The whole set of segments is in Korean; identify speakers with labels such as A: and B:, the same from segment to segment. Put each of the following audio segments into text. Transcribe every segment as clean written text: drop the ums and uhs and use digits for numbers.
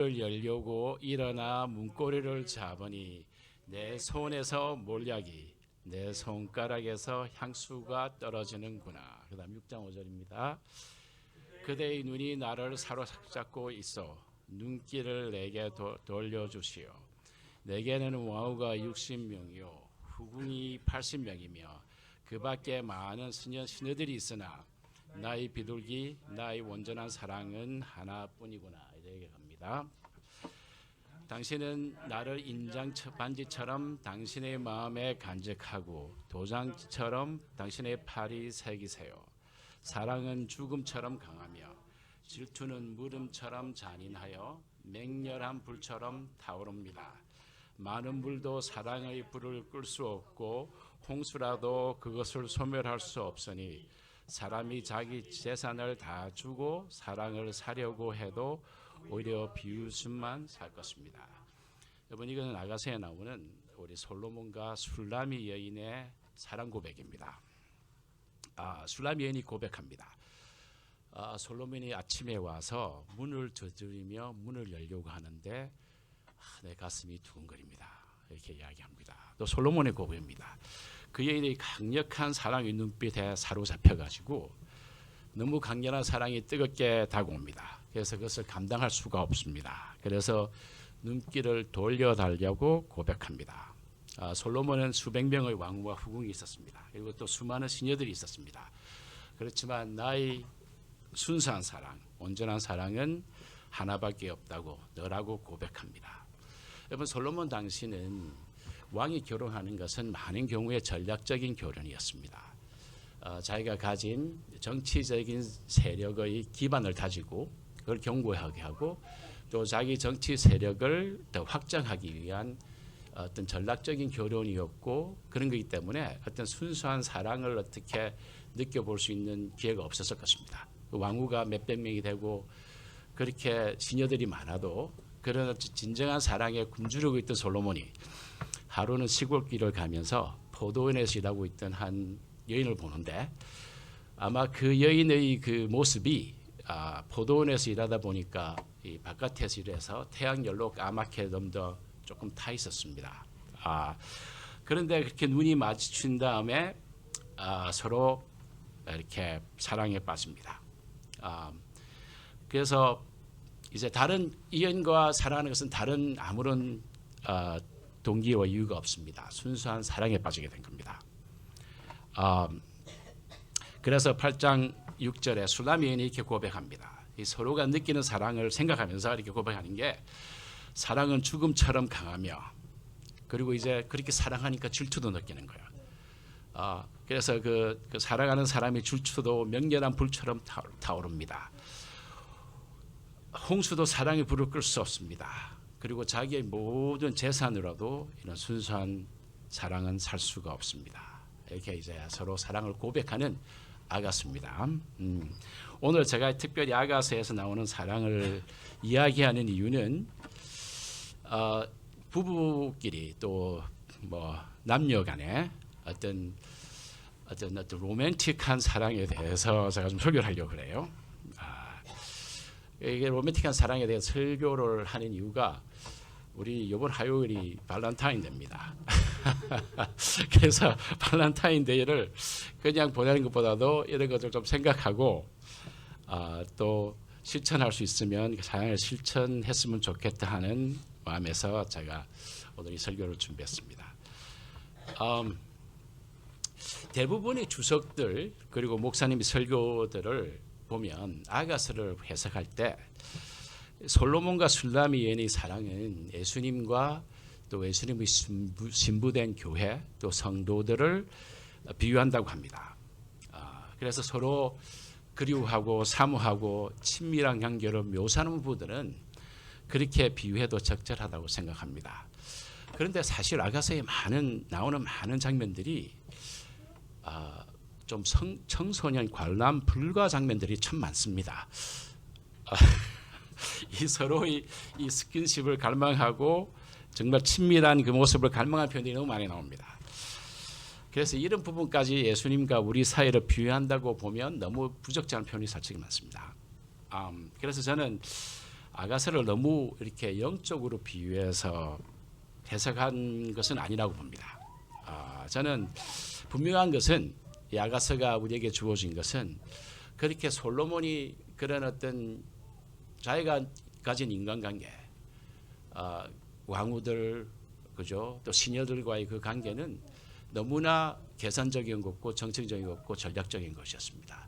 A: 를 열려고 일어나 문고리를 잡으니 내 손에서 몰약이 내 손가락에서 향수가 떨어지는구나. 그 다음 6장 5절입니다. 그대의 눈이 나를 사로잡고 있어 눈길을 내게 돌려주시오. 내게는 와우가 60명이요 후궁이 80명이며 그 밖에 많은 시녀들이 있으나 나의 비둘기 나의 온전한 사랑은 하나뿐이구나. 이렇게 갑니다. 당신은 나를 인장 반지처럼 당신의 마음에 간직하고 도장처럼 당신의 팔이 새기세요. 사랑은 죽음처럼 강하며 질투는 물음처럼 잔인하여 맹렬한 불처럼 타오릅니다. 많은 불도 사랑의 불을 끌 수 없고 홍수라도 그것을 소멸할 수 없으니 사람이 자기 재산을 다 주고 사랑을 사려고 해도 오히려 비웃음만 살 것입니다. 여러분, 이것은 아가서에 나오는 우리 솔로몬과 술라미 여인의 사랑 고백입니다. 술라미 여인이 고백합니다. 솔로몬이 아침에 와서 문을 두드리며 문을 열려고 하는데 내 가슴이 두근거립니다. 이렇게 이야기합니다. 또 솔로몬의 고백입니다. 그 여인의 강력한 사랑의 눈빛에 사로잡혀가지고 너무 강렬한 사랑이 뜨겁게 다가옵니다. 그래서 그것을 감당할 수가 없습니다. 그래서 눈길을 돌려달라고 고백합니다. 솔로몬은 수백 명의 왕후와 후궁이 있었습니다. 그리고 또 수많은 시녀들이 있었습니다. 그렇지만 나의 순수한 사랑, 온전한 사랑은 하나밖에 없다고 너라고 고백합니다. 여러분, 솔로몬 당시는 왕이 결혼하는 것은 많은 경우에 전략적인 결혼이었습니다. 자기가 가진 정치적인 세력의 기반을 다지고 그걸 견고하게 하고 또 자기 정치 세력을 더 확장하기 위한 어떤 전략적인 결혼이었고 그런 거기 때문에 어떤 순수한 사랑을 어떻게 느껴볼 수 있는 기회가 없었을 것입니다. 왕후가 몇백 명이 되고 그렇게 시녀들이 많아도 그런 진정한 사랑에 굶주리고 있던 솔로몬이 하루는 시골길을 가면서 포도원에서 일하고 있던 한 여인을 보는데 아마 그 여인의 그 모습이 포도원에서 일하다 보니까 이 바깥에서 일해서 태양열로 까맣게 좀 더 조금 타 있었습니다. 그런데 그렇게 눈이 마주친 다음에 서로 이렇게 사랑에 빠집니다. 그래서 이제 다른 이연과 사랑하는 것은 다른 아무런 동기와 이유가 없습니다. 순수한 사랑에 빠지게 된 겁니다. 그래서 8장 6절에 술라미 여인이 이렇게 고백합니다. 이 서로가 느끼는 사랑을 생각하면서 이렇게 고백하는 게 사랑은 죽음처럼 강하며 그리고 이제 그렇게 사랑하니까 질투도 느끼는 거예요. 그래서 그 사랑하는 사람의 질투도 맹렬한 불처럼 타오릅니다. 홍수도 사랑의 불을 끌 수 없습니다. 그리고 자기의 모든 재산으로도 이런 순수한 사랑은 살 수가 없습니다. 이렇게 이제 서로 사랑을 고백하는 아가서입니다. 오늘 제가 특별히 아가서에서 나오는 사랑을 이야기하는 이유는 부부끼리 또 뭐 남녀간에 어떤 로맨틱한 사랑에 대해서 제가 좀 설교를 하려고 그래요. 이게 로맨틱한 사랑에 대해서 설교를 하는 이유가 우리 이번 화요일이 발렌타인데이입니다. 그래서 발렌타인데이를 그냥 보내는 것보다도 이런 것을 좀 생각하고 또 실천할 수 있으면 사랑을 실천했으면 좋겠다 하는 마음에서 제가 오늘 이 설교를 준비했습니다. 대부분의 주석들 그리고 목사님의 설교들을 보면 아가서를 해석할 때 솔로몬과 술라미 여인의 사랑은 예수님과 또 예수님의 신부된 교회 또 성도들을 비유한다고 합니다. 그래서 서로 그리워하고 사모하고 친밀한 관계를 묘사하는 부분들은 그렇게 비유해도 적절하다고 생각합니다. 그런데 사실 아가서에 나오는 많은 장면들이 좀 청소년 관람 불가 장면들이 참 많습니다. 이 서로의 이 스킨십을 갈망하고 정말 친밀한 그 모습을 갈망한 표현이 너무 많이 나옵니다. 그래서 이런 부분까지 예수님과 우리 사이를 비유한다고 보면 너무 부적절한 표현이 솔직히 많습니다. 그래서 저는 아가서를 너무 이렇게 영적으로 비유해서 해석한 것은 아니라고 봅니다. 저는 분명한 것은 이 아가서가 우리에게 주어진 것은 그렇게 솔로몬이 그런 어떤 자기가 가진 인간관계, 왕후들, 그죠? 또 시녀들과의 그 관계는 너무나 계산적인 것고 정책적인 것고 전략적인 것이었습니다.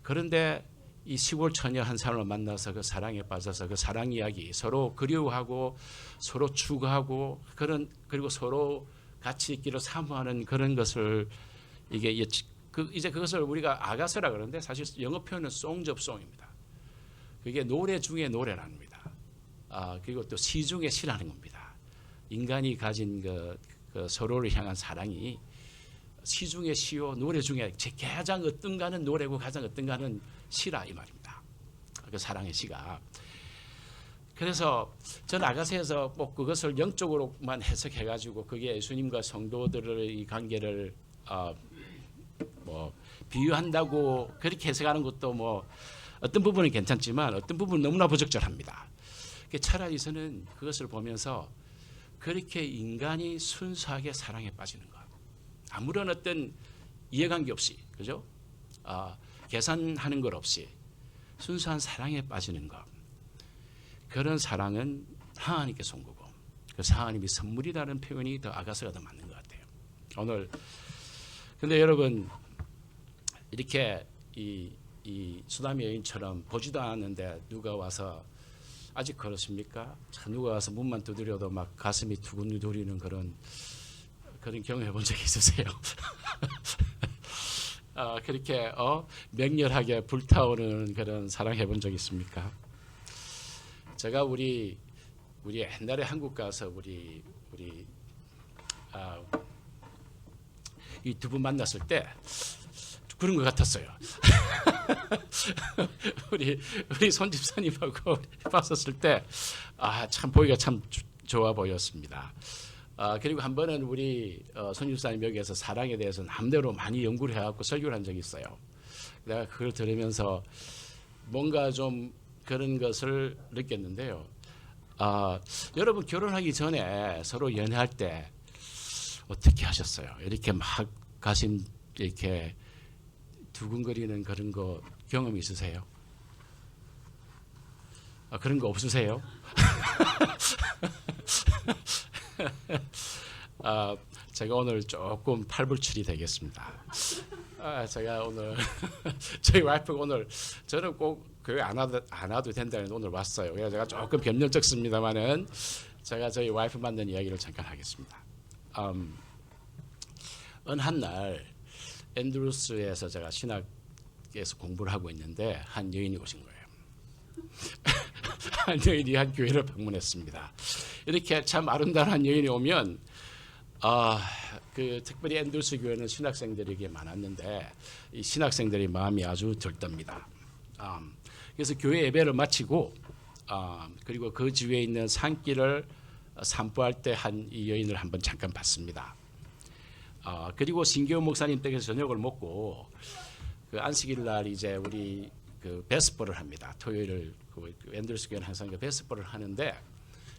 A: 그런데 이 시골 처녀 한 사람을 만나서 그 사랑에 빠져서 그 사랑 이야기 서로 그리워하고 서로 추구하고 그리고 서로 같이 있기를 사모하는 그런 것을 이제 그것을 우리가 아가서라 그러는데 사실 영어 표현은 songs of song입니다. 그게 노래 중에 노래랍니다. 그리고 또 시 중에 시라는 겁니다. 인간이 가진 그 서로를 향한 사랑이 시 중에 시요 노래 중에 가장 어떤가는 노래고 가장 어떤가는 시라 이 말입니다. 그 사랑의 시가. 그래서 저는 아가서에서 꼭 그것을 영적으로만 해석해가지고 그게 예수님과 성도들의 관계를 뭐 비유한다고 그렇게 해석하는 것도 뭐 어떤 부분은 괜찮지만 어떤 부분은 너무나 부적절합니다. 차라리 저는 그것을 보면서 그렇게 인간이 순수하게 사랑에 빠지는 것, 아무런 어떤 이해관계 없이, 그죠? 계산하는 것 없이 순수한 사랑에 빠지는 것, 그런 사랑은 하나님께서 온 거고, 그래서 하나님이 선물이라는 표현이 더 아가서가 더 맞는 것 같아요. 오늘 근데 여러분 이렇게 이 수담 여인처럼 보지도 않았는데 누가 와서 아직 그렇습니까? 누가 와서 문만 두드려도 막 가슴이 두근두리는 그런 경험해 본 적이 있으세요? 그렇게 맹렬하게 불타오르는 그런 사랑해 본 적 있습니까? 제가 우리 옛날에 한국 가서 우리 이 두 분 만났을 때 그런 것 같았어요. 우리 손 집사님하고 봤었을 때 참 보기가 참 좋아 보였습니다. 그리고 한 번은 우리 손 집사님 여기에서 사랑에 대해서 남대로 많이 연구를 해갖고 설교를 한 적이 있어요. 내가 그걸 들으면서 뭔가 좀 그런 것을 느꼈는데요. 여러분 결혼하기 전에 서로 연애할 때 어떻게 하셨어요? 이렇게 막 가슴 이렇게 두근거리는 그런 거 경험 있으세요? 그런 거 없으세요? 제가 오늘 조금 팔불출이 되겠습니다. 제가 오늘 저희 와이프가 오늘 저는 꼭 교회 안 와도 된다는 오늘 왔어요. 그래서 제가 조금 변명적습니다만은 제가 저희 와이프 만난 이야기를 잠깐 하겠습니다. 어느 한 날 앤드루스에서 제가 신학에서 공부를 하고 있는데 한 여인이 오신 거예요. 한 여인이 한 교회를 방문했습니다. 이렇게 참 아름다운 한 여인이 오면 특별히 앤드루스 교회는 신학생들에게 많았는데 이 신학생들의 마음이 아주 들떴습니다. 그래서 교회 예배를 마치고 그리고 그 주위에 있는 산길을 산보할 때 한 이 여인을 한번 잠깐 봤습니다. 그리고 신교훈 목사님 댁에서 저녁을 먹고 그 안식일 날 이제 우리 그 베스퍼를 합니다. 토요일을 그 앤드루스 교회는 항상 그 베스퍼를 하는데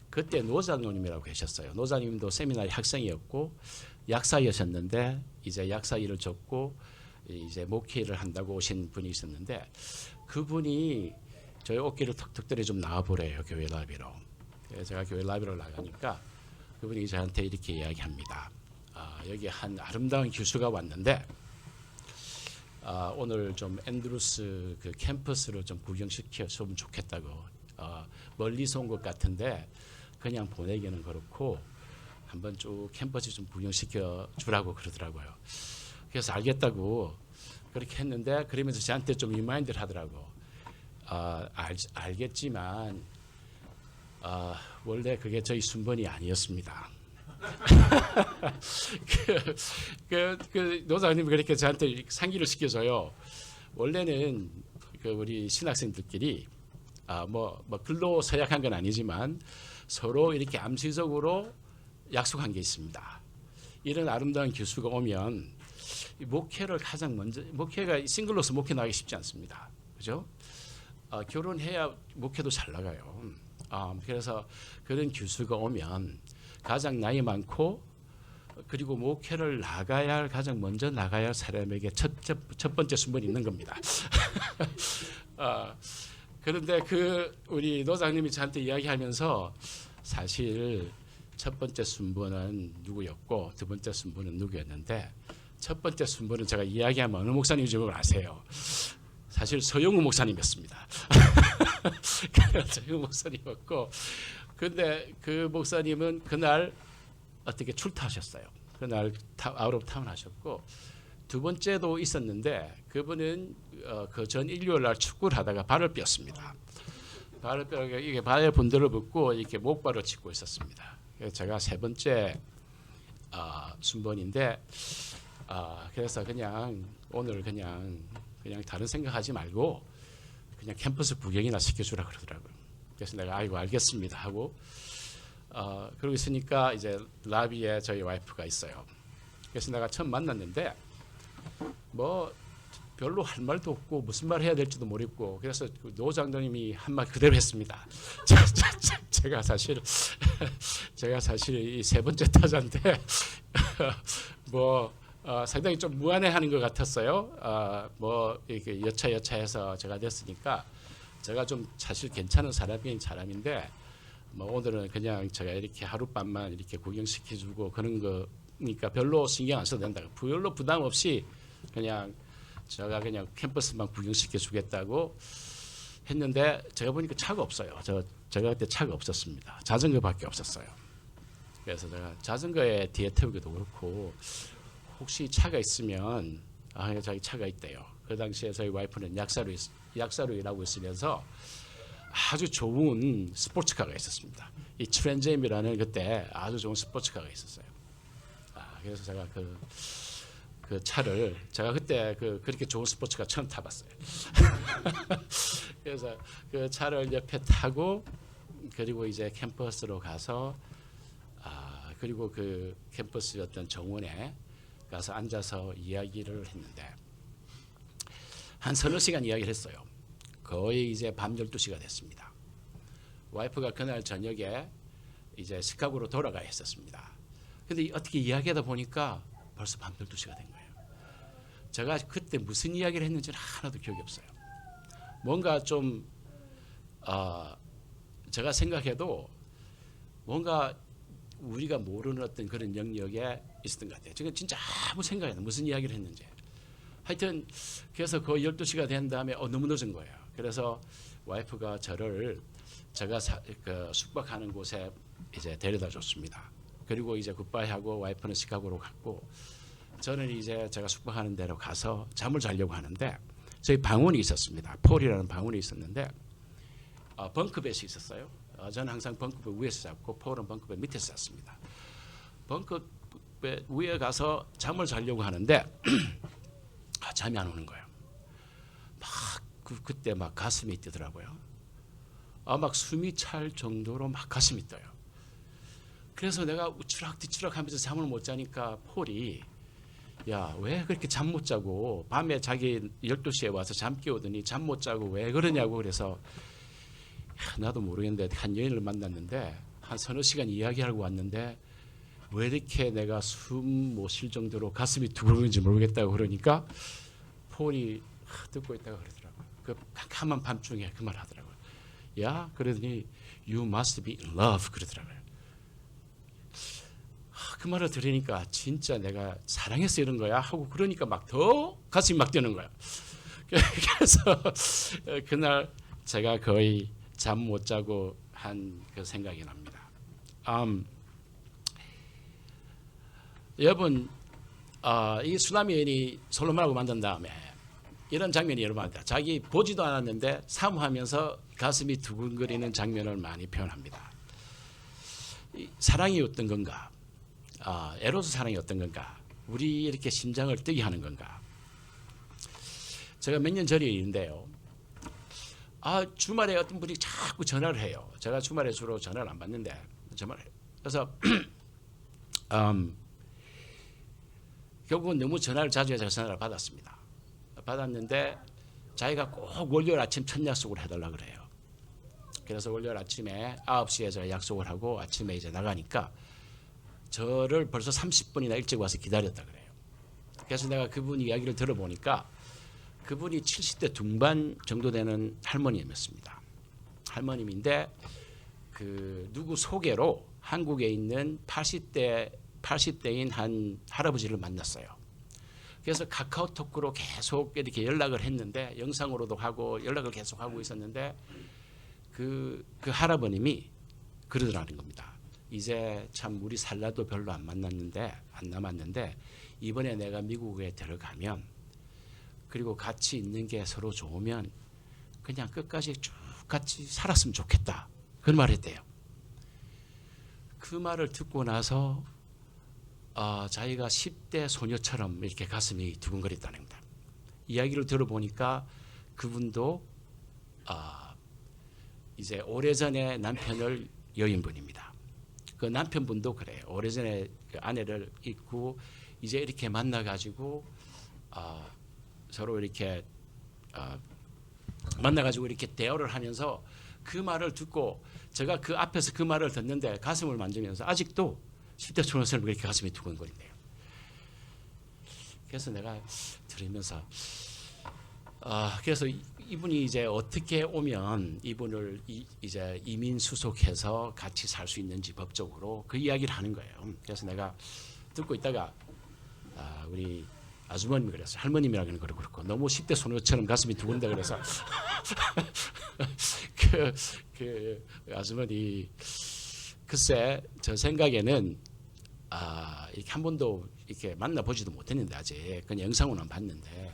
A: 그때 노자노님이라고 계셨어요. 노자님도 세미나리 학생이었고 약사였었는데 이제 약사 일을 접고 이제 목회를 한다고 오신 분이 있었는데 그분이 저희 어깨를 턱턱들이 좀 나와보래요. 교회 라비로. 제가 교회 라비로 나가니까 그분이 저한테 이렇게 이야기합니다. 여기 한 아름다운 교수가 왔는데 오늘 좀 앤드루스 그 캠퍼스를 좀 구경시켜주면 좋겠다고 멀리서 온 것 같은데 그냥 보내기는 그렇고 한번 쭉 캠퍼스 좀 구경시켜 주라고 그러더라고요. 그래서 알겠다고 그렇게 했는데 그러면서 저한테 좀 리마인드를 하더라고. 알겠지만 원래 그게 저희 순번이 아니었습니다. 그 노사님이 그렇게 저한테 상기를 시켜줘요. 원래는 그 우리 신학생들끼리 뭐 글로 서약한 건 아니지만 서로 이렇게 암시적으로 약속한 게 있습니다. 이런 아름다운 교수가 오면 목회를 가장 먼저 목회가 싱글로서 목회 나가기 쉽지 않습니다. 그죠? 결혼해야 목회도 잘 나가요. 그래서 그런 교수가 오면 가장 나이 많고 그리고 목회를 나가야 할 가장 먼저 나가야 할 사람에게 첫 번째 순번이 있는 겁니다. 그런데 우리 노장님이 저한테 이야기하면서 사실 첫 번째 순번은 누구였고 두 번째 순번은 누구였는데 첫 번째 순번은 제가 이야기하면 어느 목사님인지 아세요? 사실 서영우 목사님이었습니다. 서영우 목사님이었고 근데 그 목사님은 그날 어떻게 출타하셨어요. 그날 아웃 오브 타운 하셨고 두 번째도 있었는데 그분은 그 전 일요일 날 축구를 하다가 발을 삐었습니다. 발을 삐어 이게 발에 분들을 붙고 이렇게 목발을 짚고 있었습니다. 제가 세 번째 순번인데 그래서 그냥 오늘 그냥 다른 생각하지 말고 그냥 캠퍼스 구경이나 시켜주라 그러더라고요. 그래서 내가 아이고 알겠습니다 하고 그러고 있으니까 이제 라비에 저희 와이프가 있어요. 그래서 내가 처음 만났는데 뭐 별로 할 말도 없고 무슨 말 해야 될지도 모르겠고 그래서 노 장로님이 한 말 그대로 했습니다. 제가 사실 이 세 번째 타자인데 뭐 상당히 좀 무안해하는 것 같았어요. 뭐 이렇게 여차여차해서 제가 됐으니까 제가 좀 사실 괜찮은 사람인데 뭐 오늘은 그냥 제가 이렇게 하룻밤만 이렇게 구경시켜주고 그런 거니까 별로 신경 안 써도 된다. 별로 부담 없이 그냥 제가 그냥 캠퍼스만 구경시켜주겠다고 했는데 제가 보니까 차가 없어요. 제가 그때 차가 없었습니다. 자전거밖에 없었어요. 그래서 제가 자전거에 뒤에 태우기도 그렇고 혹시 차가 있으면 자기 차가 있대요. 그 당시에 저희 와이프는 약사로 일하고 있으면서 아주 좋은 스포츠카가 있었습니다. 이 트랜잼이라는 그때 아주 좋은 스포츠카가 있었어요. 그래서 제가 그 차를 제가 그때 그렇게 좋은 스포츠카 처음 타봤어요. 그래서 그 차를 옆에 타고 그리고 이제 캠퍼스로 가서 그리고 그 캠퍼스 어떤 정원에 가서 앉아서 이야기를 했는데 한 서너 시간 이야기를 했어요. 거의 이제 밤 12시가 됐습니다. 와이프가 그날 저녁에 이제 시카고로 돌아가야 했었습니다. 근데 어떻게 이야기하다 보니까 벌써 밤 12시가 된 거예요. 제가 그때 무슨 이야기를 했는지는 하나도 기억이 없어요. 뭔가 좀 제가 생각해도 뭔가 우리가 모르는 어떤 그런 영역에 있었던 것 같아요. 지금 진짜 아무 생각이 안 나요. 무슨 이야기를 했는지. 하여튼 그래서 그 12시가 된 다음에 너무 늦은 거예요. 그래서 와이프가 저를 제가 숙박하는 곳에 이제 데려다 줬습니다. 그리고 이제 굿바이하고 와이프는 시카고로 갔고 저는 이제 제가 숙박하는 데로 가서 잠을 자려고 하는데 저희 방언이 있었습니다. 폴이라는 방언이 있었는데 벙크벳이 있었어요. 저는 항상 벙크벳 위에서 잤고 폴은 벙크벳 밑에서 잤습니다. 벙크벳 위에 가서 잠을 자려고 하는데 잠이 안 오는 거예요. 막 그때 막 가슴이 뛰더라고요. 막 숨이 찰 정도로 막 가슴이 떠요. 그래서 내가 우추락뒤추락 하면서 잠을 못 자니까 폴이 야, 왜 그렇게 잠 못 자고 밤에 자기 12시에 와서 잠 깨우더니 잠 못 자고 왜 그러냐고 그래서 나도 모르겠는데 한 여인을 만났는데 한 서너 시간 이야기하고 왔는데 왜 이렇게 내가 숨 못 쉴 정도로 가슴이 두근거리는지 모르겠다고 그러니까 폴이 듣고 있다고 그러더라고요. 그 캄캄한 밤중에 그 말 하더라고요. 야, 그러더니 You must be in love 그러더라고요. 그 말을 들으니까 진짜 내가 사랑해서 이런 거야 하고 그러니까 막 더 가슴이 막 뛰는 거야. 그래서 그날 제가 거의 잠 못 자고 한 그 생각이 납니다. 여러분 이 수나미 여인이 솔로몬하고 만든 다음에 이런 장면이 여러분한테 자기 보지도 않았는데 사모하면서 가슴이 두근거리는 장면을 많이 표현합니다. 사랑이 어떤 건가? 에로스 사랑이 어떤 건가? 우리 이렇게 심장을 뛰게 하는 건가? 제가 몇 년 전에 일인데요. 주말에 어떤 분이 자꾸 전화를 해요. 제가 주말에 주로 전화를 안 받는데 전화를 해요. 그래서 결국은 너무 전화를 자주 해서 전화를 받았습니다. 받았는데 자기가 꼭 월요일 아침 첫 약속을 해달라 그래요. 그래서 월요일 아침에 9시에 제가 약속을 하고 아침에 이제 나가니까 저를 벌써 30분이나 일찍 와서 기다렸다 그래요. 그래서 내가 그분 이야기를 들어보니까 그분이 70대 중반 정도 되는 할머님이었습니다. 할머님인데 그 누구 소개로 한국에 있는 80대인 한 할아버지를 만났어요. 그래서 카카오톡으로 계속 이렇게 연락을 했는데 영상으로도 하고 연락을 계속 하고 있었는데 그 할아버님이 그러더라는 겁니다. 이제 참 우리 살라도 별로 안 남았는데 이번에 내가 미국에 들어가면 그리고 같이 있는 게 서로 좋으면 그냥 끝까지 쭉 같이 살았으면 좋겠다. 그런 말을 했대요. 그 말을 듣고 나서 자기가 10대 소녀처럼 이렇게 가슴이 두근거렸다는 겁니다. 이야기를 들어보니까 그분도 이제 오래전에 남편을 여인분입니다. 그 남편분도 그래요. 오래전에 그 아내를 잊고 이제 이렇게 만나가지고 서로 이렇게 만나가지고 이렇게 대화를 하면서 그 말을 듣고 제가 그 앞에서 그 말을 듣는데 가슴을 만지면서 아직도 10대 초년생을 그렇게 가슴이 두근거린대요. 그래서 내가 들으면서 그래서 이분이 이제 어떻게 오면 이분을 이제 이민 수속해서 같이 살 수 있는지 법적으로 그 이야기를 하는 거예요. 그래서 내가 듣고 있다가 우리 아주머님이 그랬어요. 할머님이라고는 그렇고 너무 10대 소녀처럼 가슴이 두근다 그래서 그 아주머니 글쎄 저 생각에는 이렇게 한 번도 이렇게 만나보지도 못했는데 아직 그냥 영상으로만 봤는데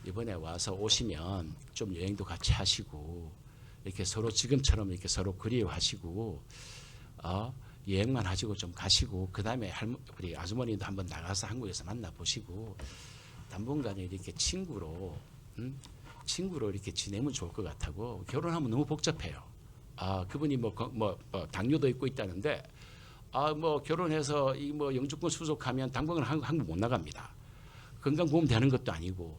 A: 이번에 와서 오시면 좀 여행도 같이 하시고 이렇게 서로 지금처럼 이렇게 서로 그리워하시고 여행만 하시고 좀 가시고 그 다음에 우리 아주머니도 한번 나가서 한국에서 만나보시고 당분간에 이렇게 친구로 이렇게 지내면 좋을 것 같다고. 결혼하면 너무 복잡해요. 그분이 당뇨도 있고 있다는데 뭐 결혼해서 이 뭐 영주권 수속하면 당분간 한국 못 나갑니다. 건강보험 되는 것도 아니고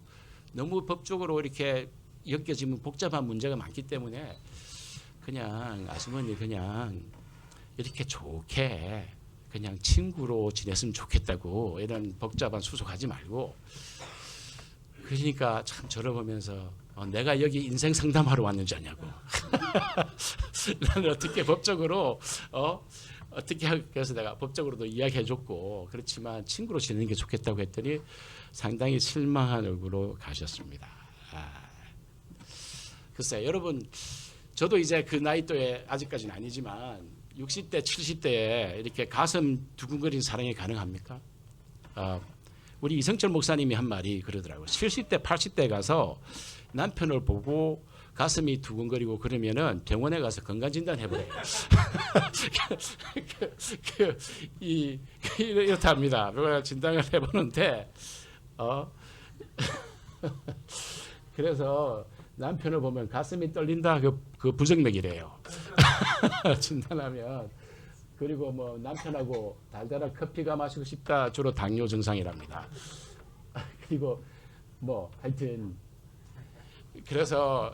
A: 너무 법적으로 이렇게 엮여지면 복잡한 문제가 많기 때문에 그냥 아주머니 그냥 이렇게 좋게 그냥 친구로 지냈으면 좋겠다고 이런 복잡한 수속하지 말고. 그러니까 참 저를 보면서 내가 여기 인생 상담하러 왔는 줄 아냐고. 나는 어떻게 법적으로 어떻게 그래서 내가 법적으로도 이야기해줬고 그렇지만 친구로 지내는 게 좋겠다고 했더니 상당히 실망한 얼굴로 가셨습니다. 글쎄 여러분 저도 이제 그 나이 또에 아직까지는 아니지만 60대 70대에 이렇게 가슴 두근거리는 사랑이 가능합니까? 우리 이성철 목사님이 한 말이 그러더라고요. 70대 80대 가서 남편을 보고 가슴이 두근거리고 그러면은 병원에 가서 건강진단 해보래요. 이렇답니다. 진단을 해보는데 그래서 남편을 보면 가슴이 떨린다 그 부정맥이래요. 진단하면. 그리고 뭐 남편하고 달달한 커피가 마시고 싶다 주로 당뇨 증상이랍니다. 그리고 뭐 하여튼 그래서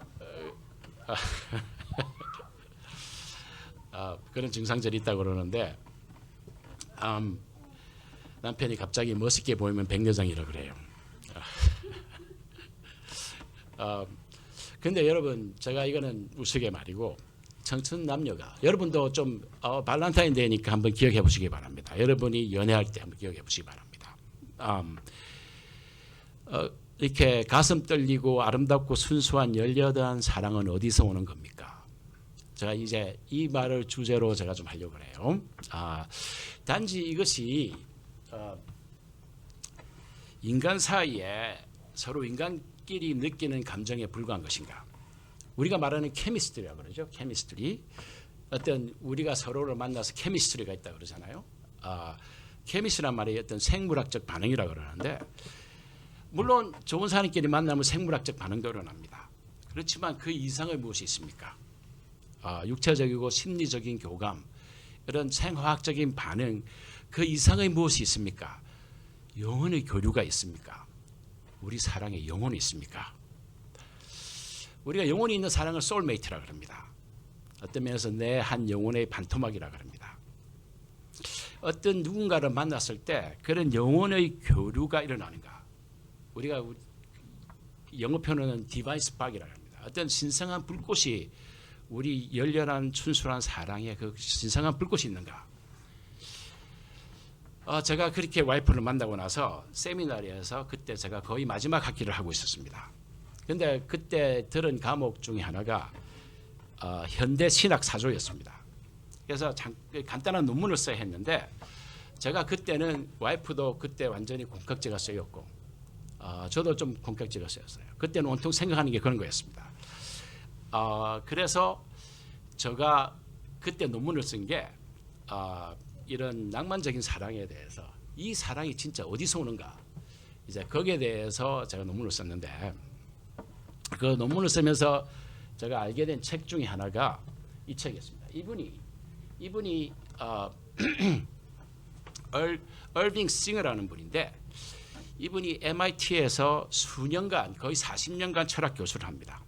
A: 그런 증상들이 있다고 그러는데 남편이 갑자기 멋있게 보이면 백내장이라 그래요. 근데 여러분 제가 이거는 우스갯말이고 청춘 남녀가 여러분도 좀 발렌타인데이니까 한번 기억해 보시기 바랍니다. 여러분이 연애할 때 한번 기억해 보시기 바랍니다. 이렇게 가슴 떨리고 아름답고 순수한 열려던 사랑은 어디서 오는 겁니까? 제가 이제 이 말을 주제로 제가 좀 하려고 해요. 단지 이것이 인간 사이에 서로 인간끼리 느끼는 감정에 불과한 것인가? 우리가 말하는 케미스트리라고 그러죠. 케미스트리. 어떤 우리가 서로를 만나서 케미스트리가 있다 그러잖아요. 케미스트리란 말이 어떤 생물학적 반응이라고 그러는데 물론 좋은 사람끼리 만나면 생물학적 반응도 일어납니다. 그렇지만 그 이상의 무엇이 있습니까? 육체적이고 심리적인 교감, 이런 생화학적인 반응, 그 이상의 무엇이 있습니까? 영혼의 교류가 있습니까? 우리 사랑에 영혼이 있습니까? 우리가 영혼이 있는 사랑을 소울메이트라고 합니다. 어떤 면에서 내 한 영혼의 반토막이라고 합니다. 어떤 누군가를 만났을 때 그런 영혼의 교류가 일어나는가. 우리가 영어 표현은 디바인 스파크라고 합니다. 어떤 신성한 불꽃이 우리 열렬한 순수한 사랑에 그 신성한 불꽃이 있는가. 제가 그렇게 와이프를 만나고 나서 세미나리에서 그때 제가 거의 마지막 학기를 하고 있었습니다. 그런데 그때 들은 과목 중에 하나가 현대 신학 사조였습니다. 그래서 간단한 논문을 써야 했는데 제가 그때는 와이프도 그때 완전히 공격제가 쓰였고 저도 좀 공격제가 쓰였어요. 그때는 온통 생각하는 게 그런 거였습니다. 그래서 제가 그때 논문을 쓴 게 이런 낭만적인 사랑에 대해서 이 사랑이 진짜 어디서 오는가 이제 거기에 대해서 제가 논문을 썼는데 그 논문을 쓰면서 제가 알게 된 책 중에 하나가 이 책이었습니다. 이분이 얼빙 싱어라는 분인데 이분이 MIT에서 수년간 거의 40년간 철학 교수를 합니다.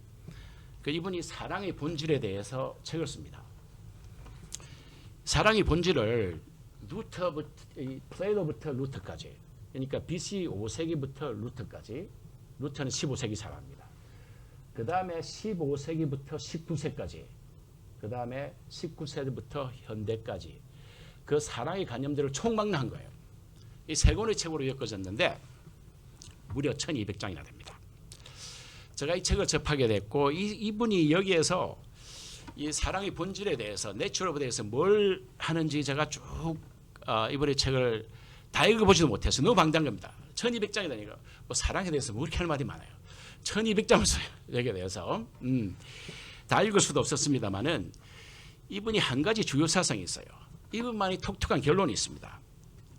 A: 이분이 사랑의 본질에 대해서 책을 씁니다. 사랑의 본질을 플레이토부터 루터까지, 그러니까 BC 5세기부터 루터까지, 루터는 15세기 사람입니다. 그 다음에 15세기부터 19세까지, 그 다음에 19세기부터 현대까지 그 사랑의 관념들을 총망라한 거예요. 이 세 권의 책으로 엮어졌는데 무려 1200장이나 됩니다. 제가 이 책을 접하게 됐고 이분이 여기에서 이 사랑의 본질에 대해서 내추럴에 대해서 뭘 하는지 제가 쭉 이번에 책을 다 읽어보지도 못해서 너무 방대한 겁니다. 1200장이라니까 뭐 사랑에 대해서 뭐 그렇게 할 말이 많아요. 1200장을 써요. 여기에 대해서 다 읽을 수도 없었습니다만은 이분이 한 가지 주요 사상이 있어요. 이분만이 톡톡한 결론이 있습니다.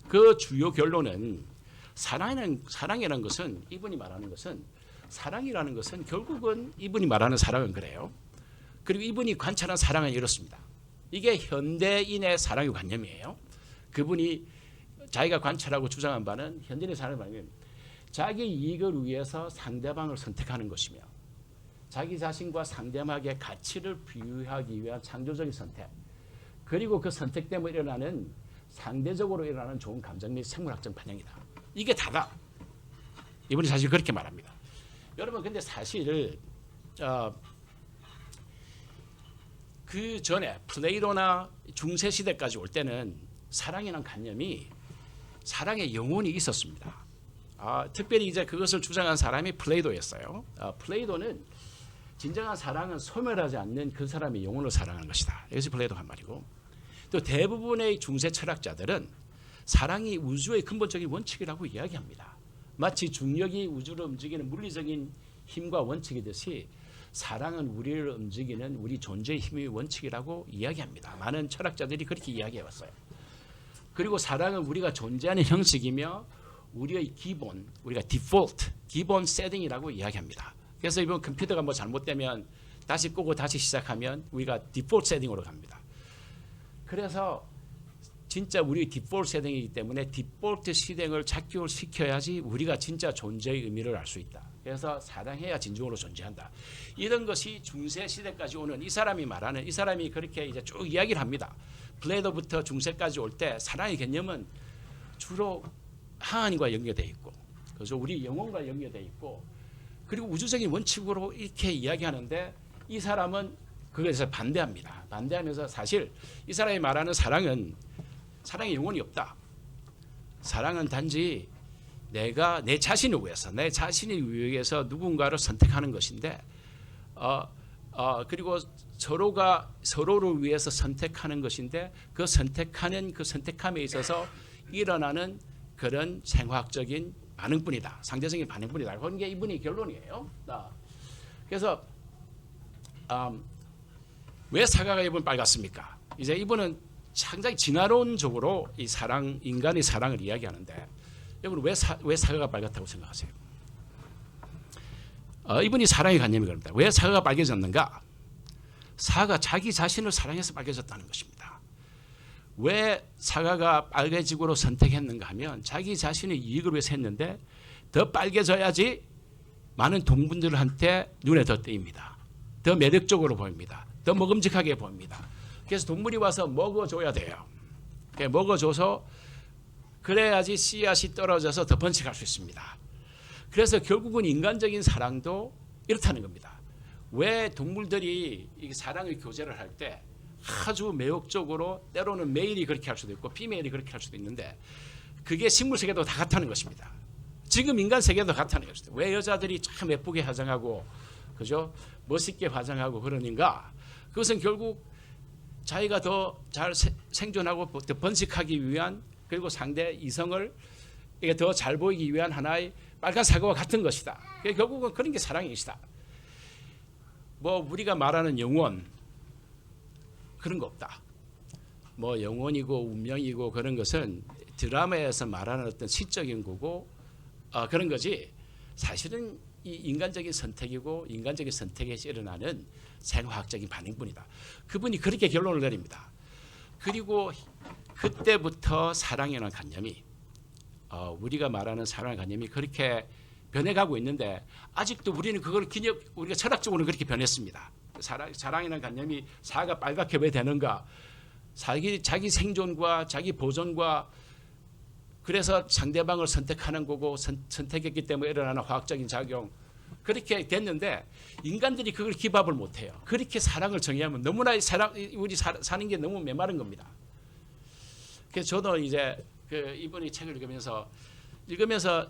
A: 그 주요 결론은 사랑이라는 것은 이분이 말하는 것은 사랑이라는 것은 결국은 이분이 말하는 사랑은 그래요. 그리고 이분이 관찰한 사랑은 이렇습니다. 이게 현대인의 사랑의 관념이에요. 그분이 자기가 관찰하고 주장한 바는 현대인의 사랑의 관념은 자기 이익을 위해서 상대방을 선택하는 것이며 자기 자신과 상대방의 가치를 비유하기 위한 창조적인 선택 그리고 그 선택 때문에 일어나는 상대적으로 일어나는 좋은 감정 및 생물학적 반응이다. 이게 다다. 이분이 사실 그렇게 말합니다. 여러분 근데 사실 그 전에 플레이토나 중세시대까지 올 때는 사랑이라는 관념이 사랑의 영혼이 있었습니다. 특별히 이제 그것을 주장한 사람이 플레이토였어요. 플레이토는 진정한 사랑은 소멸하지 않는 그 사람의 영혼을 사랑하는 것이다. 이것이 플레이토가 한 말이고 또 대부분의 중세 철학자들은 사랑이 우주의 근본적인 원칙이라고 이야기합니다. 마치 중력이 우주를 움직이는 물리적인 힘과 원칙이듯이 사랑은 우리를 움직이는 우리 존재의 힘의 원칙이라고 이야기합니다. 많은 철학자들이 그렇게 이야기해왔어요. 그리고 사랑은 우리가 존재하는 형식이며 우리의 기본, 우리가 디폴트, 기본 세팅이라고 이야기합니다. 그래서 이번 컴퓨터가 뭐 잘못되면 다시 끄고 다시 시작하면 우리가 디폴트 세팅으로 갑니다. 그래서 진짜 우리 디폴트 세팅이기 때문에 디폴트 세팅을 작동시켜야지 우리가 진짜 존재의 의미를 알 수 있다. 그래서 사랑해야 진정으로 존재한다. 이런 것이 중세 시대까지 오는 이 사람이 말하는 이 사람이 그렇게 이제 쭉 이야기를 합니다. 플레이토부터 중세까지 올 때 사랑의 개념은 주로 하나님과 연결되어 있고, 그래서 우리 영혼과 연결되어 있고, 그리고 우주적인 원칙으로 이렇게 이야기하는데 이 사람은 그것에 대해서 반대합니다. 반대하면서 사실 이 사람이 말하는 사랑은 사랑의 영혼이 없다. 사랑은 단지 내가 내 자신을 위해서, 내 자신을 위해서 누군가를 선택하는 것인데, 그리고 서로가 서로를 위해서 선택하는 것인데, 그 선택하는 그 선택함에 있어서 일어나는 그런 생화학적인 반응뿐이다. 상대적인 반응뿐이다. 그런 게 이분의 결론이에요. 그래서 왜 사과가 이분 빨갛습니까? 이제 이분은 상당히 진화론적으로 이 사랑, 인간의 사랑을 이야기하는데, 여러분 왜 사과가 빨갛다고 생각하세요? 이분이 사랑의 관념이 그럽니다. 왜 사과가 빨개졌는가? 사과가 자기 자신을 사랑해서 빨개졌다는 것입니다. 왜 사과가 빨개지고로 선택했는가 하면 자기 자신의 이익을 위해서 했는데 더 빨개져야지 많은 동분들한테 눈에 더 띄입니다. 더 매력적으로 보입니다. 더 먹음직하게 보입니다. 그래서 동물이 와서 먹어줘야 돼요. 먹어줘서 그래야지 씨앗이 떨어져서 더 번식할 수 있습니다. 그래서 결국은 인간적인 사랑도 이렇다는 겁니다. 왜 동물들이 사랑의 교제를 할 때 아주 매혹적으로 때로는 메일이 그렇게 할 수도 있고 피메일이 그렇게 할 수도 있는데 그게 식물 세계도 다 같다는 것입니다. 지금 인간 세계도 같다는 것입니다. 왜 여자들이 참 예쁘게 화장하고 그죠? 멋있게 화장하고 그러는가? 그것은 결국 자기가 더 잘 생존하고 더 번식하기 위한 그리고 상대 이성을 이게 더 잘 보이기 위한 하나의 빨간 사과와 같은 것이다. 결국은 그런 게 사랑이시다. 뭐 우리가 말하는 영혼 그런 거 없다. 뭐 영혼이고 운명이고 그런 것은 드라마에서 말하는 어떤 시적인 거고 그런 거지 사실은 이 인간적인 선택이고 인간적인 선택에서 일어나는 생화학적인 반응뿐이다. 그분이 그렇게 결론을 내립니다. 그리고 그때부터 사랑이라는 관념이 우리가 말하는 사랑의 관념이 그렇게 변해가고 있는데 아직도 우리는 그걸 우리가 철학적으로는 그렇게 변했습니다. 사랑이라는 관념이 사가 빨갛게 왜 되는가? 자기 생존과 자기 보존과 그래서 상대방을 선택하는 거고 선택했기 때문에 일어나는 화학적인 작용 그렇게 됐는데 인간들이 그걸 기밥을 못해요. 그렇게 사랑을 정의하면 너무나 우리 사는 게 너무 메마른 겁니다. 그래서 저도 이제 이분이 책을 읽으면서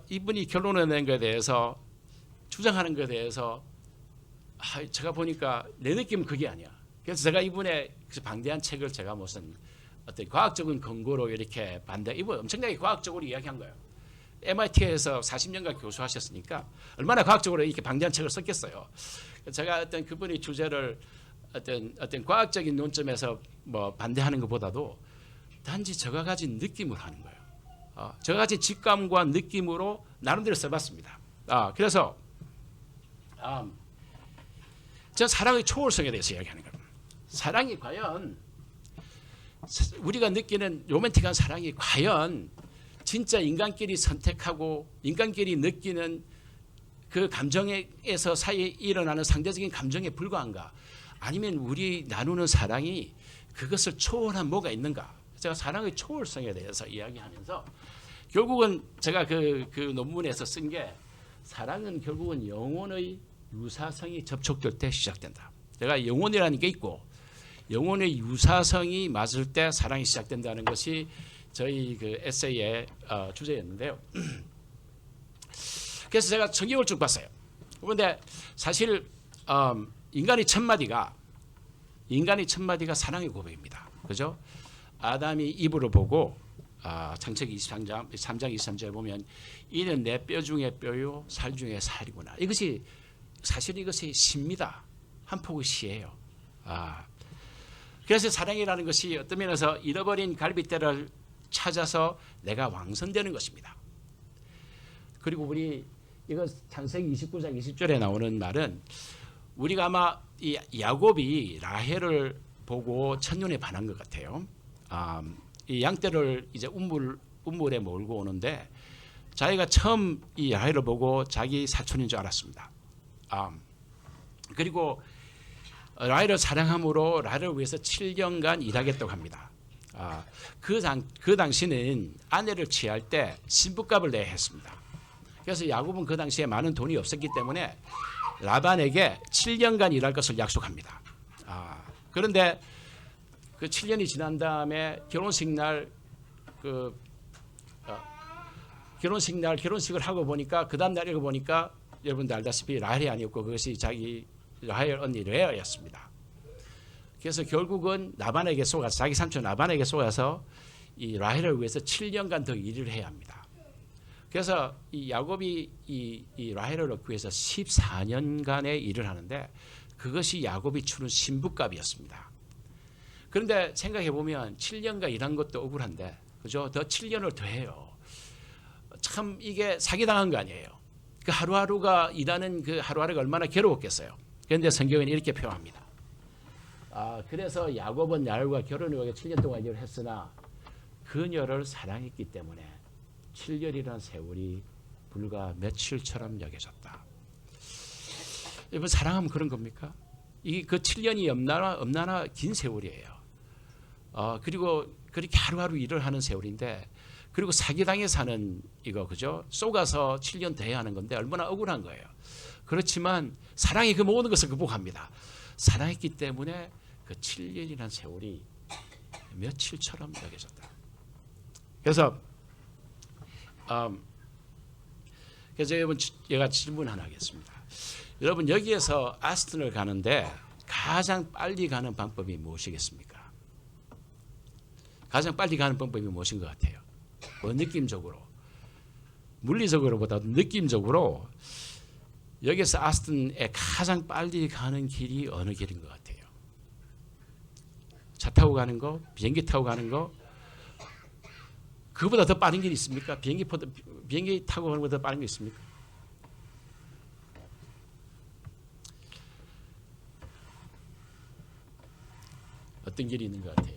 A: 이분이 결론을 낸 것에 대해서 주장하는 것에 대해서 제가 보니까 내 느낌은 그게 아니야. 그래서 제가 이분의 방대한 책을 제가 무슨 어떤 과학적인 근거로 이렇게 이분 엄청나게 과학적으로 이야기한 거예요. MIT에서 40년간 교수하셨으니까 얼마나 과학적으로 이렇게 방대한 책을 썼겠어요. 제가 어떤 그분의 주제를 어떤 과학적인 논점에서 뭐 반대하는 것보다도 단지 제가 가진 느낌으로 하는 거예요. 제가 가진 직감과 느낌으로 나름대로 써봤습니다. 그래서 전 사랑의 초월성에 대해서 이야기하는 거예요. 사랑이 과연 우리가 느끼는 로맨틱한 사랑이 과연 진짜 인간끼리 선택하고 인간끼리 느끼는 그 감정에서 사이에 일어나는 상대적인 감정에 불과한가? 아니면 우리 나누는 사랑이 그것을 초월한 뭐가 있는가? 제가 사랑의 초월성에 대해서 이야기하면서 결국은 제가 그 논문에서 쓴 게 사랑은 결국은 영혼의 유사성이 접촉될 때 시작된다. 제가 영혼이라는 게 있고 영혼의 유사성이 맞을 때 사랑이 시작된다는 것이 저희 그 에세이의 주제였는데요. 그래서 제가 성경을 쭉 봤어요. 그런데 사실 인간의 첫 마디가 사랑의 고백입니다. 그죠? 아담이 이브를 보고 창세기 23장 23절에 보면 이는 내 뼈 중에 뼈요 살 중에 살이구나. 이것이 시입니다. 한 폭의 시예요. 그래서 사랑이라는 것이 어떤 면에서 잃어버린 갈빗대를 찾아서 내가 왕성되는 것입니다. 그리고 우리 이거 창세기 29장 20절에 나오는 말은 우리가 아마 이 야곱이 라헬을 보고 첫눈에 반한 것 같아요. 이 양떼를 이제 운물에 몰고 오는데 자기가 처음 이 라헬을 보고 자기 사촌인 줄 알았습니다. 그리고 라헬을 사랑함으로 라헬을 위해서 7년간 일하겠다고 합니다. 그 당시는 아내를 취할 때 신부값을 내야 했습니다. 그래서 야곱은 그 당시에 많은 돈이 없었기 때문에 라반에게 7년간 일할 것을 약속합니다. 그런데 그 7년이 지난 다음에 결혼식을 하고 보니까 그 다음 날 읽어보니까 여러분들 알다시피 라헬이 아니었고 그것이 자기 라헬 언니 레아였습니다. 그래서 결국은 라반에게 속아서 자기 삼촌 라반에게 속아서 이 라헬을 위해서 7년간 더 일을 해야 합니다. 그래서 이 야곱이 이 라헬을 얻기 위해서 14년간의 일을 하는데 그것이 야곱이 주는 신부값이었습니다. 그런데 생각해 보면 7년간 일한 것도 억울한데 그죠? 더 7년을 더 해요. 참 이게 사기당한 거 아니에요. 그 하루하루가 일하는 그 하루하루가 얼마나 괴로웠겠어요. 그런데 성경은 이렇게 표현합니다. 그래서 야곱은 라헬과 결혼을 위해 7년 동안 일을 했으나 그녀를 사랑했기 때문에 7년이라는 세월이 불과 며칠처럼 여겨졌다. 여러분 사랑하면 그런 겁니까? 이 그 7년이 없나나 긴 세월이에요. 그리고 그렇게 하루하루 일을 하는 세월인데, 그리고 사기당해 사는 이거 그죠? 쏘가서 7년 돼야 하는 건데 얼마나 억울한 거예요. 그렇지만 사랑이 그 모든 것을 극복합니다. 사랑했기 때문에 그 7년이라는 세월이 며칠처럼 여겨졌다. 그래서 여러분, 제가 질문 하나 하겠습니다. 여러분, 여기에서 아스틴을 가는데 가장 빨리 가는 방법이 무엇이겠습니까? 가장 빨리 가는 방법이 무엇인 것 같아요? 느낌적으로, 물리적으로보다도 느낌적으로 여기서 아스틴에 가장 빨리 가는 길이 어느 길인 것 같아요? 차 타고 가는 거, 비행기 타고 가는 거, 그보다 더 빠른 길이 있습니까? 비행기 타고 가는 것보다 더 빠른 게 있습니까? 어떤 길이 있는 것 같아요?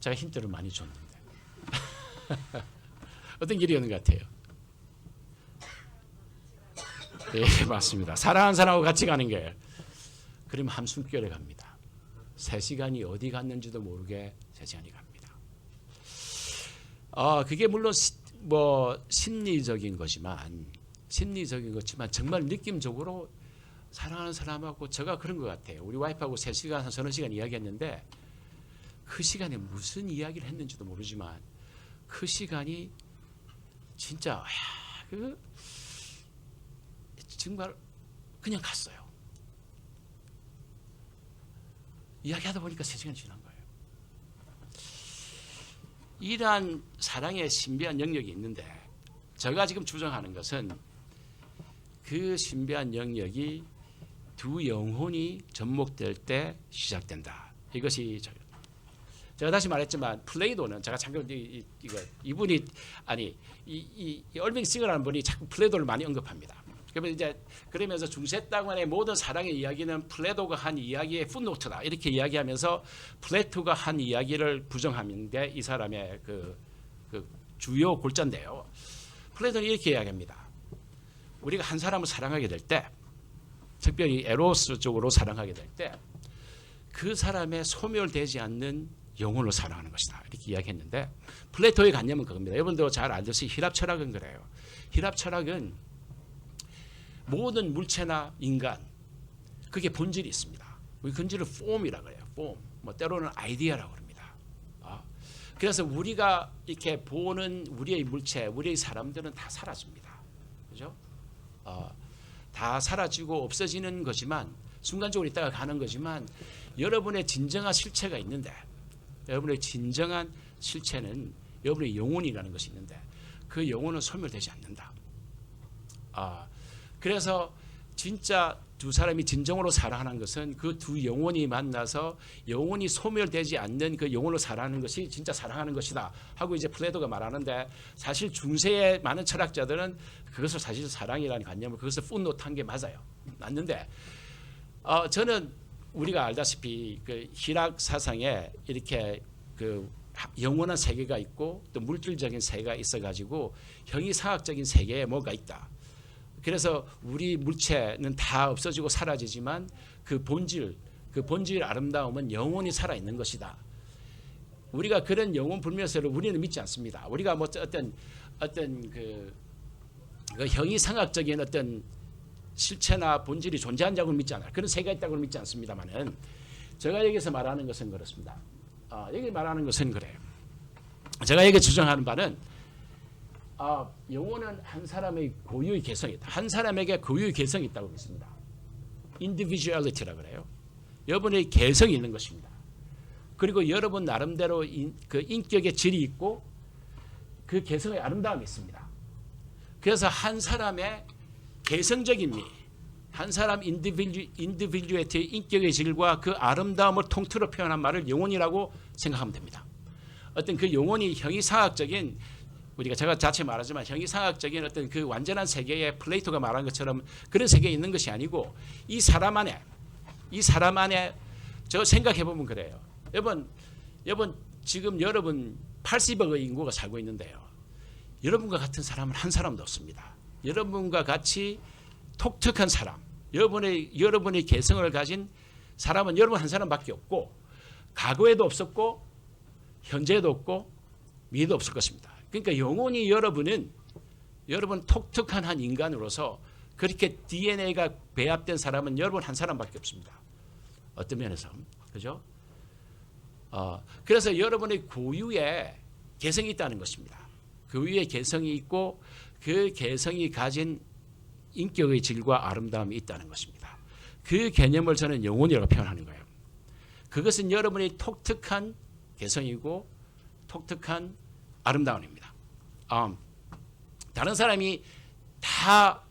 A: 제가 힌트를 많이 줬는데 어떤 길이 있는 것 같아요? 네, 맞습니다. 사랑하는 사람하고 같이 가는 거예요. 그러면 한숨결에 갑니다. 3시간이 어디 갔는지도 모르게 3시간이 갑니다. 그게 물론 심리적인 거지만 정말 느낌적으로 사랑하는 사람하고, 제가 그런 것 같아요. 우리 와이프하고 3시간, 한 서너 시간 이야기했는데 그 시간에 무슨 이야기를 했는지도 모르지만 그 시간이 진짜 정말 그냥 갔어요. 이야기하다 보니까 3시간이 지난 거예요. 이러한 사랑의 신비한 영역이 있는데, 제가 지금 주장하는 것은 그 신비한 영역이 두 영혼이 접목될 때 시작된다. 이것이 제가 다시 말했지만, 플레이도는 제가 잠깐 이분이 이 얼빙 싱어라는 분이 자꾸 플레이도를 많이 언급합니다. 그러면서 중세 땅의 모든 사랑의 이야기는 플레토가 한 이야기의 풋노트다, 이렇게 이야기하면서 플레토가 한 이야기를 부정하는 게 이 사람의 그 주요 골자인데요. 플레토는 이렇게 이야기합니다. 우리가 한 사람을 사랑하게 될 때, 특별히 에로스 쪽으로 사랑하게 될 때, 그 사람의 소멸되지 않는 영혼을 사랑하는 것이다, 이렇게 이야기했는데, 플레토의 관념은 그겁니다. 여러분도 잘 알듯이 힐랍 철학은 그래요. 힐랍 철학은 모든 물체나 인간, 그게 본질이 있습니다. 우리 본질을 폼이라고 해요. 폼. 때로는 아이디어라고 합니다. 그래서 우리가 이렇게 보는 우리의 물체, 우리의 사람들은 다 사라집니다. 그죠? 다 사라지고 없어지는 거지만, 순간적으로 있다가 가는 거지만, 여러분의 진정한 실체가 있는데, 여러분의 진정한 실체는 여러분의 영혼이라는 것이 있는데, 그 영혼은 소멸되지 않는다. 그래서 진짜 두 사람이 진정으로 사랑하는 것은 그 두 영혼이 만나서 영혼이 소멸되지 않는 그 영혼으로 사랑하는 것이 진짜 사랑하는 것이다 하고 이제 플레토가 말하는데, 사실 중세의 많은 철학자들은 그것을 사실 사랑이라는 관념을, 그것을 풋노트한 게 맞는데, 저는 우리가 알다시피 그 희락 사상에 이렇게 그 영원한 세계가 있고 또 물질적인 세계가 있어가지고 형이상학적인 세계에 뭐가 있다. 그래서 우리 물체는 다 없어지고 사라지지만 그 본질 아름다움은 영원히 살아있는 것이다. 우리가 그런 영혼 불멸설을 우리는 믿지 않습니다. 우리가 어떤 그 형이상학적인 어떤 실체나 본질이 존재한다고 믿지 않아요. 그런 세계가 있다고 믿지 않습니다만은, 제가 여기서 말하는 것은 그렇습니다. 여기 말하는 것은 그래요. 제가 여기 주장하는 바는, 영혼은 한 사람의 고유의 개성이다. 한 사람에게 고유의 개성이 있다고 믿습니다. individuality라고 그래요. 여러분의 개성이 있는 것입니다. 그리고 여러분 나름대로 그 인격의 질이 있고 그 개성의 아름다움이 있습니다. 그래서 한 사람의 개성적인 미, 한 사람 인디비듀얼의 인격의 질과 그 아름다움을 통틀어 표현한 말을 영혼이라고 생각하면 됩니다. 어떤 그 영혼이 형이상학적인, 우리가 제가 자체 말하지만 형이상학적인 어떤 그 완전한 세계에 플레이토가 말한 것처럼 그런 세계에 있는 것이 아니고, 이 사람 안에 저 생각해 보면 그래요. 여러분 지금 여러분 80억의 인구가 살고 있는데요. 여러분과 같은 사람은 한 사람도 없습니다. 여러분과 같이 독특한 사람, 여러분의 개성을 가진 사람은 여러분 한 사람밖에 없고 과거에도 없었고 현재에도 없고 미래도 없을 것입니다. 그러니까 영원히 여러분 독특한 한 인간으로서 그렇게 DNA가 배합된 사람은 여러분 한 사람밖에 없습니다. 어떤 면에서 그죠? 그래서 여러분의 고유의 개성이 있다는 것입니다. 고유의 개성이 있고 그 개성이 가진 인격의 질과 아름다움이 있다는 것입니다. 그 개념을 저는 영혼이라고 표현하는 거예요. 그것은 여러분의 독특한 개성이고 독특한 아름다움입니다. 다른 사람이 다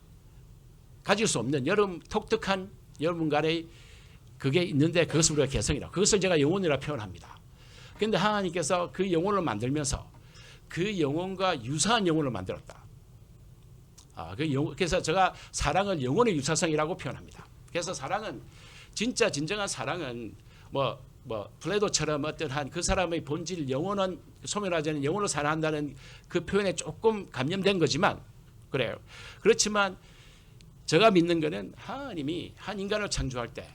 A: 가질 수 없는 여러분 독특한 여러분 간의 그게 있는데 그것을 우리가 개성이라고, 그것을 제가 영혼이라고 표현합니다. 그런데 하나님께서 그 영혼을 만들면서 그 영혼과 유사한 영혼을 만들었다. 그래서 제가 사랑을 영혼의 유사성이라고 표현합니다. 그래서 사랑은 진정한 사랑은 플레도처럼 어떠한 그 사람의 본질 영혼은 소멸하지 않는 영혼을 사랑한다는 그 표현에 조금 감염된 거지만 그래요. 그렇지만 제가 믿는 거는 하나님이 한 인간을 창조할 때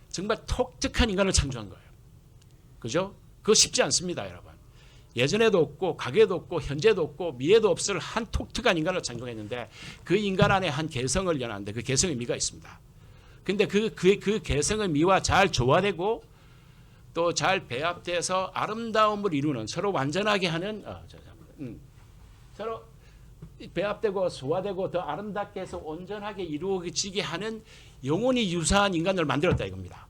A: 정말 독특한 인간을 창조한 거예요. 그죠? 그거 쉽지 않습니다, 여러분. 예전에도 없고 과거에도 없고 현재도 없고 미래도 없을 한 독특한 인간을 창조했는데 그 인간 안에 한 개성을 연하는데 그 개성의 미가 있습니다. 근데 그 개성의 미와 잘 조화되고 또 잘 배합돼서 아름다움을 이루는, 서로 완전하게 하는 서로 배합되고 소화되고 더 아름답게 해서 온전하게 이루어지게 하는 영혼이 유사한 인간을 만들었다 이겁니다.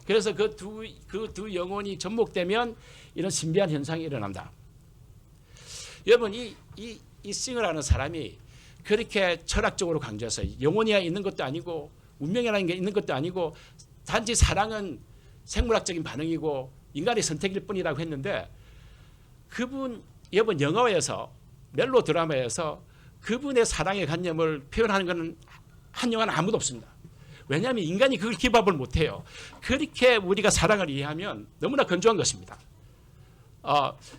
A: 그래서 그 두 영혼이 접목되면 이런 신비한 현상이 일어난다. 여러분 이 싱을 하는 사람이 그렇게 철학적으로 강조해서 영혼이 있는 것도 아니고 운명이라는 게 있는 것도 아니고 단지 사랑은 생물학적인 반응이고 인간의 선택일 뿐이라고 했는데 여러분 영화에서 멜로 드라마에서 그분의 사랑의 관념을 표현하는 것은 한 영화는 아무도 없습니다. 왜냐하면 인간이 그걸 기밥을 못해요. 그렇게 우리가 사랑을 이해하면 너무나 건조한 것입니다.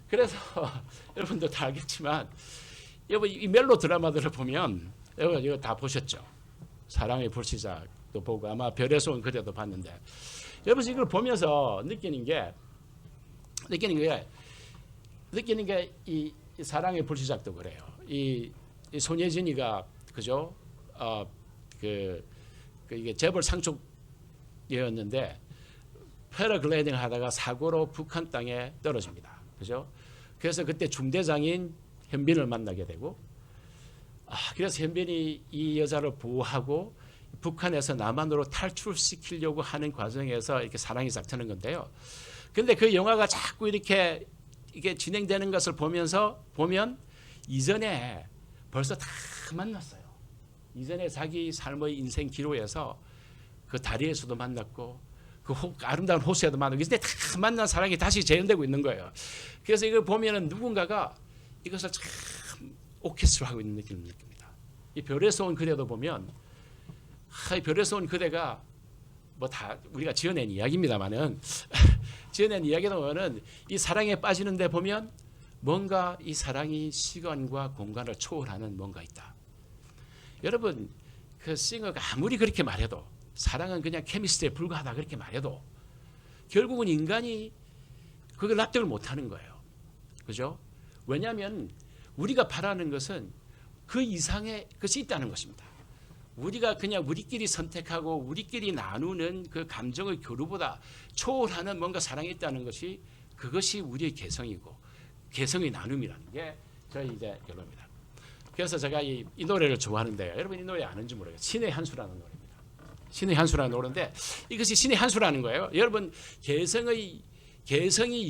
A: 그래서 여러분도 다 알겠지만 여러분 이 멜로 드라마들을 보면 여러분 이거 다 보셨죠? 사랑의 불시작도 보고 아마 별에서 온 그대도 봤는데 여러분 이걸 보면서 느끼는 게 이 사랑의 불시작도 그래요. 이 손예진이가 그죠? 이게 재벌 상속이었는데 패러글라이딩 하다가 사고로 북한 땅에 떨어집니다. 그죠? 그래서 그때 중대장인 현빈을 만나게 되고, 그래서 현빈이 이 여자를 보호하고 북한에서 남한으로 탈출시키려고 하는 과정에서 이렇게 사랑이 싹트는 건데요. 근데 그 영화가 자꾸 이게 진행되는 것을 보면 이전에 벌써 다 만났어요. 이전에 자기 삶의 인생 기로에서 그 다리에서도 만났고 그 아름다운 호수에도 만나고 이제 다 만난 사랑이 다시 재현되고 있는 거예요. 그래서 이걸 보면은 누군가가 이것을 참 오케스트라 하고 있는 느낌을 느낍니다. 이 별에서 온 그대도 보면 이 별에서 온 그대가 다 우리가 지어낸 이야기입니다만은 지어낸 이야기다 보면은 이 사랑에 빠지는데 보면 뭔가 이 사랑이 시간과 공간을 초월하는 뭔가 있다. 여러분 그 싱어가 아무리 그렇게 말해도 사랑은 그냥 케미스트리에 불과하다 그렇게 말해도 결국은 인간이 그걸 납득을 못하는 거예요. 그죠? 왜냐하면 우리가 바라는 것은 그 이상의 것이 있다는 것입니다. 우리가 그냥 우리끼리 선택하고 우리끼리 나누는 그 감정의 교류보다 초월하는 뭔가 사랑이 있다는 것이 그것이 우리의 개성이고 개성의 나눔이라는 게 저희 이제 결론입니다. 그래서 제가 이 노래를 좋아하는데요. 여러분 이 노래 아는지 모르겠어요. 신의 한수라는 노래입니다. 신의 한수라는 노래인데 이것이 신의 한수라는 거예요. 여러분 개성이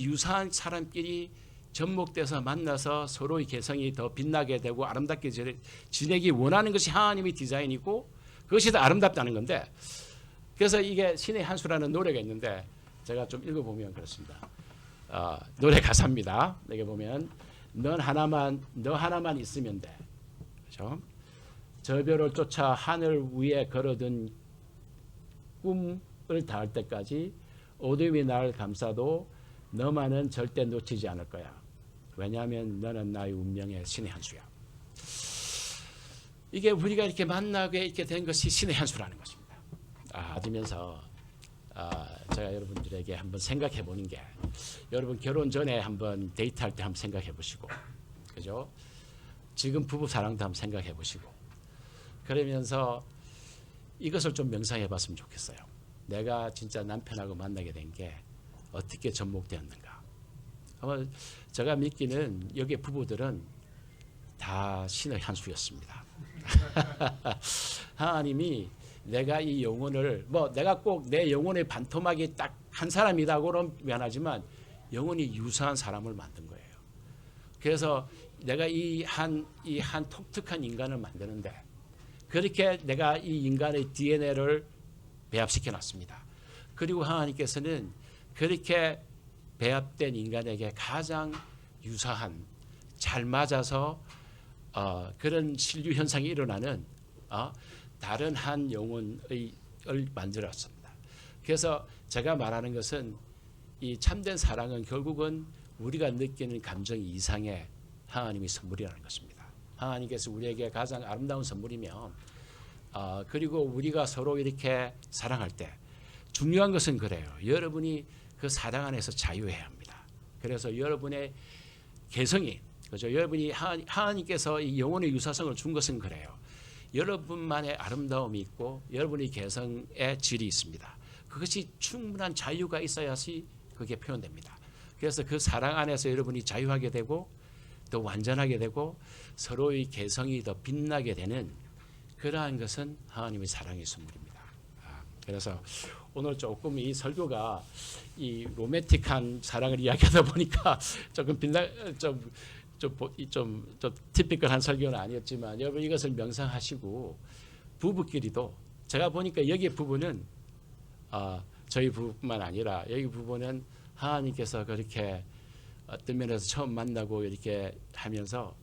A: 유사한 사람끼리 접목돼서 만나서 서로의 개성이 더 빛나게 되고 아름답게 지내기 원하는 것이 하나님의 디자인이고 그것이 더 아름답다는 건데 그래서 이게 신의 한수라는 노래가 있는데 제가 좀 읽어보면 그렇습니다. 노래 가사입니다. 여기 보면 너 하나만 있으면 돼. 그렇죠? 저 별을 쫓아 하늘 위에 걸어든 꿈을 닿을 때까지 어둠이 날 감싸도 너만은 절대 놓치지 않을 거야. 왜냐하면 너는 나의 운명의 신의 한수야. 이게 우리가 이렇게 만나게 이렇게 된 것이 신의 한수라는 것입니다. 맞으면서 제가 여러분들에게 한번 생각해 보는 게, 여러분 결혼 전에 한번 데이트할 때 한번 생각해 보시고, 그죠? 지금 부부 사랑도 한번 생각해 보시고, 그러면서 이것을 좀 명상해 봤으면 좋겠어요. 내가 진짜 남편하고 만나게 된 게 어떻게 접목되었는가. 아마 제가 믿기는 여기 부부들은 다 신의 한 수였습니다. 하나님이 내가 이 영혼을, 내가 꼭 내 영혼의 반토막이 딱 한 사람이라고는 미안하지만 영혼이 유사한 사람을 만든 거예요. 그래서 내가 이 한 독특한 인간을 만드는데, 그렇게 내가 이 인간의 DNA를 배합시켜 놨습니다. 그리고 하나님께서는 그렇게 배합된 인간에게 가장 유사한, 잘 맞아서 그런 신류 현상이 일어나는 다른 한 영혼을 만들었습니다. 그래서 제가 말하는 것은 이 참된 사랑은 결국은 우리가 느끼는 감정 이상의 하나님의 선물이라는 것입니다. 하나님께서 우리에게 가장 아름다운 선물이며, 그리고 우리가 서로 이렇게 사랑할 때 중요한 것은 그래요. 여러분이 그 사랑 안에서 자유해야 합니다. 그래서 여러분의 개성이, 그죠? 여러분이 하나님께서 이 영혼의 유사성을 준 것은 그래요. 여러분만의 아름다움이 있고 여러분의 개성의 질이 있습니다. 그것이 충분한 자유가 있어야지 그게 표현됩니다. 그래서 그 사랑 안에서 여러분이 자유하게 되고 더 완전하게 되고 서로의 개성이 더 빛나게 되는 그러한 것은 하나님의 사랑의 선물입니다. 그래서 오늘 조금 이 설교가 이 로맨틱한 사랑을 이야기하다 보니까 조금 좀 티피컬한 설교는 아니었지만, 여러분 이것을 명상하시고 부부끼리도, 제가 보니까 여기 부부는 저희 부부뿐만 아니라 여기 부부는 하나님께서 그렇게 어떤 면에서 처음 만나고 이렇게 하면서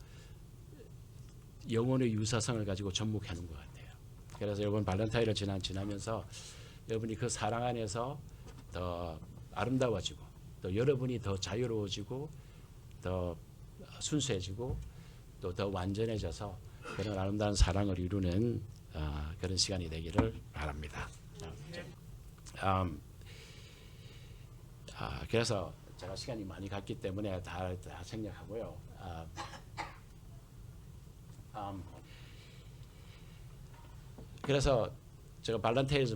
A: 영혼의 유사성을 가지고 접목하는 것 같아요. 그래서 이번 발렌타인을 지나면서 여러분이 그 사랑 안에서 더 아름다워지고, 또 여러분이 더 자유로워지고 더 순수해지고 또 더 완전해져서 그런 아름다운 사랑을 이루는 그런 시간이 되기를 바랍니다. 그래서 제가 시간이 많이 갔기 때문에 다 생략하고요. 그래서 제가 발렌타인에서